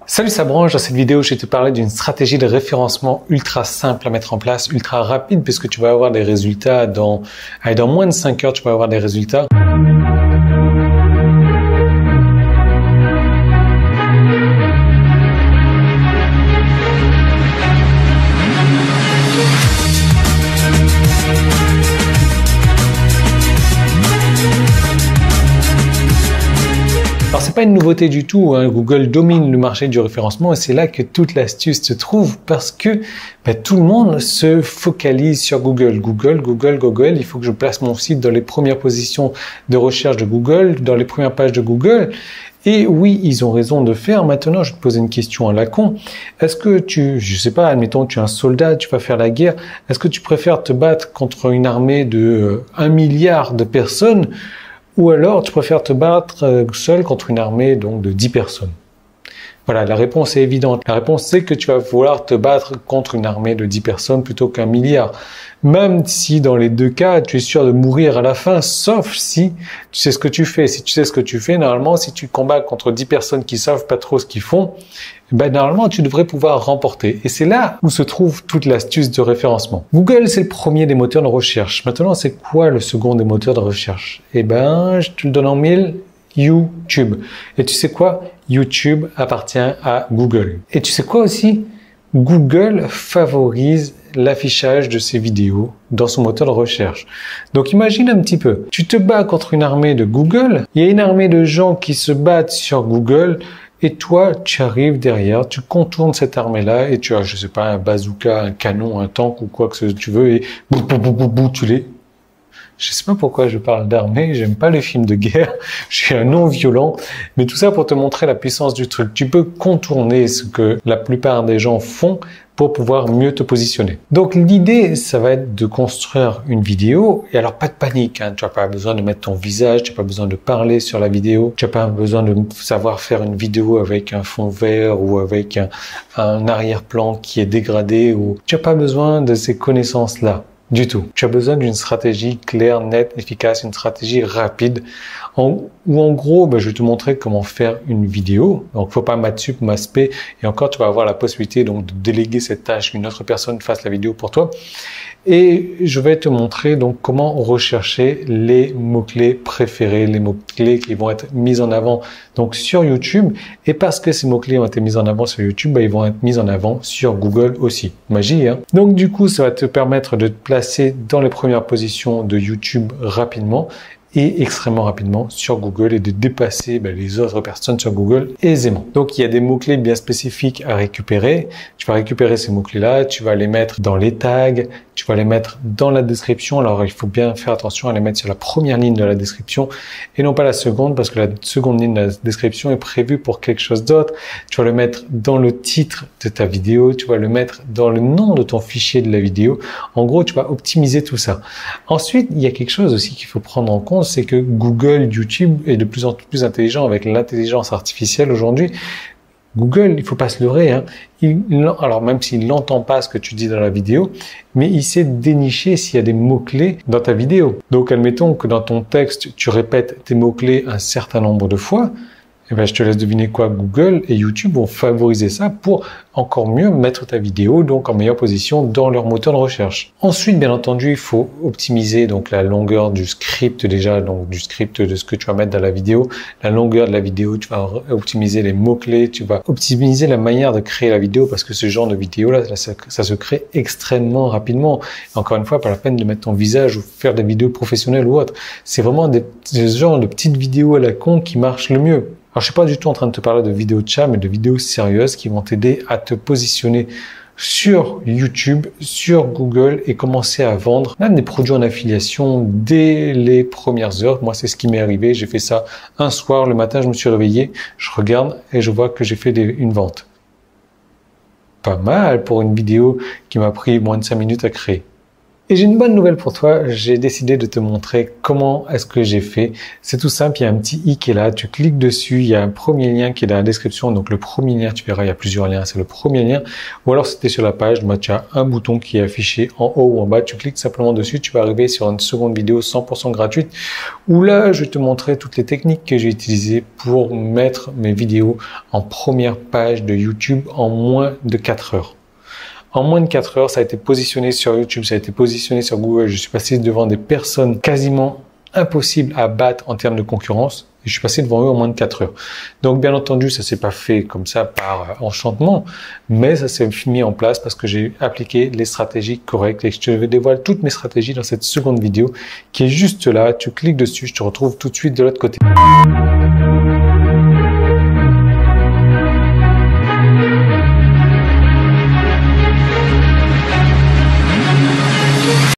Salut, ça branche. Dans cette vidéo, je vais te parler d'une stratégie de référencement ultra simple à mettre en place, ultra rapide, puisque tu vas avoir des résultats dans moins de 5 heures, tu vas avoir des résultats. Alors c'est pas une nouveauté du tout, hein. Google domine le marché du référencement et c'est là que toute l'astuce se trouve parce que tout le monde se focalise sur Google. Google, il faut que je place mon site dans les premières positions de recherche de Google, dans les premières pages de Google. Et oui, ils ont raison de faire. Maintenant, je vais te poser une question à la con. Est-ce que je sais pas, admettons, tu es un soldat, tu vas faire la guerre. Est-ce que tu préfères te battre contre une armée de 1 milliard de personnes ou alors tu préfères te battre seul contre une armée donc de 10 personnes? Voilà, la réponse est évidente. La réponse, c'est que tu vas vouloir te battre contre une armée de 10 personnes plutôt qu'un milliard. Même si dans les deux cas, tu es sûr de mourir à la fin, sauf si tu sais ce que tu fais. Si tu sais ce que tu fais, normalement, si tu combats contre 10 personnes qui savent pas trop ce qu'ils font, normalement, tu devrais pouvoir remporter. Et c'est là où se trouve toute l'astuce de référencement. Google, c'est le premier des moteurs de recherche. Maintenant, c'est quoi le second des moteurs de recherche? Je te le donne en mille. YouTube. Et tu sais quoi? YouTube appartient à Google. Et tu sais quoi aussi? Google favorise l'affichage de ses vidéos dans son moteur de recherche. Donc imagine un petit peu, tu te bats contre une armée de Google, il y a une armée de gens qui se battent sur Google et toi, tu arrives derrière, tu contournes cette armée-là et tu as, je sais pas, un bazooka, un canon, un tank ou quoi que tu veux et tu les... Je sais pas pourquoi je parle d'armée, j'aime pas les films de guerre, je suis un non-violent, mais tout ça pour te montrer la puissance du truc. Tu peux contourner ce que la plupart des gens font pour pouvoir mieux te positionner. Donc l'idée, ça va être de construire une vidéo, et alors pas de panique, hein. Tu n'as pas besoin de mettre ton visage, tu n'as pas besoin de parler sur la vidéo, tu n'as pas besoin de savoir faire une vidéo avec un fond vert ou avec un arrière-plan qui est dégradé, ou tu n'as pas besoin de ces connaissances-là. Du tout. Tu as besoin d'une stratégie claire, nette, efficace, une stratégie rapide. En gros, je vais te montrer comment faire une vidéo. Donc, faut pas Matsup, Maspé. Et encore, tu vas avoir la possibilité donc de déléguer cette tâche, qu'une autre personne fasse la vidéo pour toi. Et je vais te montrer donc comment rechercher les mots-clés préférés, les mots-clés qui vont être mis en avant donc sur YouTube. Et parce que ces mots-clés ont été mis en avant sur YouTube, ils vont être mis en avant sur Google aussi. Magie, hein? Donc du coup, ça va te permettre de te placer dans les premières positions de YouTube rapidement et extrêmement rapidement sur Google et de dépasser les autres personnes sur Google aisément. Donc il y a des mots-clés bien spécifiques à récupérer. Tu vas récupérer ces mots-clés-là, tu vas les mettre dans les tags, tu vas les mettre dans la description. Alors il faut bien faire attention à les mettre sur la première ligne de la description et non pas la seconde, parce que la seconde ligne de la description est prévue pour quelque chose d'autre. Tu vas le mettre dans le titre de ta vidéo, tu vas le mettre dans le nom de ton fichier de la vidéo. En gros, tu vas optimiser tout ça. Ensuite, il y a quelque chose aussi qu'il faut prendre en compte, c'est que Google, YouTube est de plus en plus intelligent avec l'intelligence artificielle aujourd'hui. Google, il faut pas se leurrer, hein. Alors même s'il n'entend pas ce que tu dis dans la vidéo, mais il sait dénicher s'il y a des mots-clés dans ta vidéo. Donc admettons que dans ton texte, tu répètes tes mots-clés un certain nombre de fois, je te laisse deviner quoi, Google et YouTube vont favoriser ça pour encore mieux mettre ta vidéo donc en meilleure position dans leur moteur de recherche. Ensuite, bien entendu, il faut optimiser donc la longueur du script déjà, donc du script de ce que tu vas mettre dans la vidéo, la longueur de la vidéo, tu vas optimiser les mots-clés, tu vas optimiser la manière de créer la vidéo parce que ce genre de vidéo là, ça se crée extrêmement rapidement. Et encore une fois, pas la peine de mettre ton visage ou faire des vidéos professionnelles ou autres. C'est vraiment ce genre de petites vidéos à la con qui marchent le mieux. Alors, je suis pas du tout en train de te parler de vidéos de chat, mais de vidéos sérieuses qui vont t'aider à te positionner sur YouTube, sur Google et commencer à vendre même des produits en affiliation dès les premières heures. Moi, c'est ce qui m'est arrivé. J'ai fait ça un soir. Le matin, je me suis réveillé, je regarde et je vois que j'ai fait une vente. Pas mal pour une vidéo qui m'a pris moins de 5 minutes à créer. Et j'ai une bonne nouvelle pour toi, j'ai décidé de te montrer comment est-ce que j'ai fait. C'est tout simple, il y a un petit i qui est là, tu cliques dessus, il y a un premier lien qui est dans la description, donc le premier lien, tu verras, il y a plusieurs liens, c'est le premier lien. Ou alors si tu es sur la page, moi, tu as un bouton qui est affiché en haut ou en bas, tu cliques simplement dessus, tu vas arriver sur une seconde vidéo 100% gratuite, où là, je vais te montrer toutes les techniques que j'ai utilisées pour mettre mes vidéos en première page de YouTube en moins de 4 heures. En moins de 4 heures, ça a été positionné sur YouTube, ça a été positionné sur Google. Je suis passé devant des personnes quasiment impossibles à battre en termes de concurrence. Et je suis passé devant eux en moins de 4 heures. Donc, bien entendu, ça s'est pas fait comme ça par enchantement, mais ça s'est mis en place parce que j'ai appliqué les stratégies correctes et je te dévoile toutes mes stratégies dans cette seconde vidéo qui est juste là. Tu cliques dessus, je te retrouve tout de suite de l'autre côté.